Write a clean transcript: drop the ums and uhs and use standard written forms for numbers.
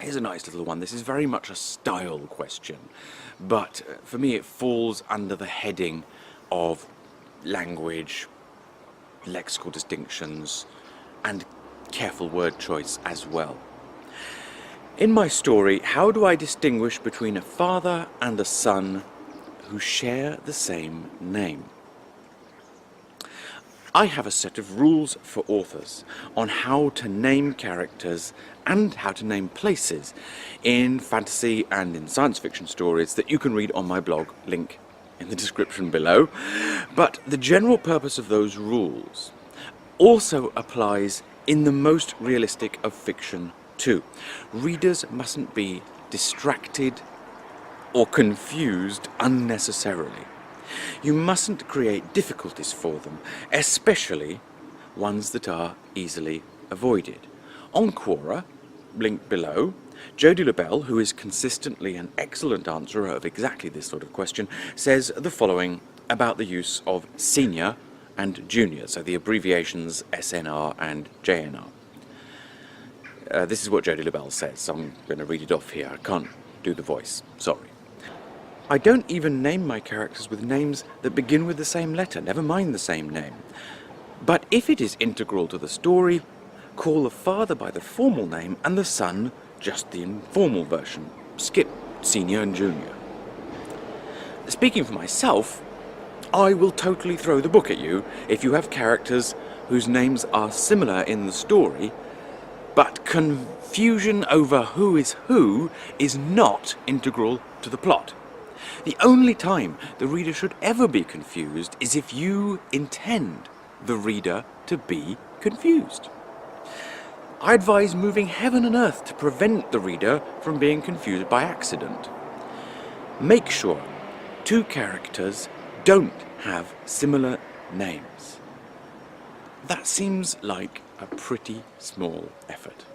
Here's a nice little one. This is very much a style question, but for me it falls under the heading of language, lexical distinctions, and careful word choice as well. In my story, how do I distinguish between a father and a son who share the same name? I have a set of rules for authors on how to name characters and how to name places in fantasy and in science fiction stories that you can read on my blog, link in the description below. But the general purpose of those rules also applies in the most realistic of fiction too. Readers mustn't be distracted or confused unnecessarily. You mustn't create difficulties for them, especially ones that are easily avoided. On Quora, link below, Jodie LaBelle, who is consistently an excellent answerer of exactly this sort of question, says the following about the use of senior and junior, so the abbreviations SNR and JNR. This is what Jodie LaBelle says, so I'm going to read it off here. I can't do the voice, sorry. I don't even name my characters with names that begin with the same letter, never mind the same name. But if it is integral to the story, call the father by the formal name and the son just the informal version. Skip senior and junior. Speaking for myself, I will totally throw the book at you if you have characters whose names are similar in the story, but confusion over who is not integral to the plot. The only time the reader should ever be confused is if you intend the reader to be confused. I advise moving heaven and earth to prevent the reader from being confused by accident. Make sure two characters don't have similar names. That seems like a pretty small effort.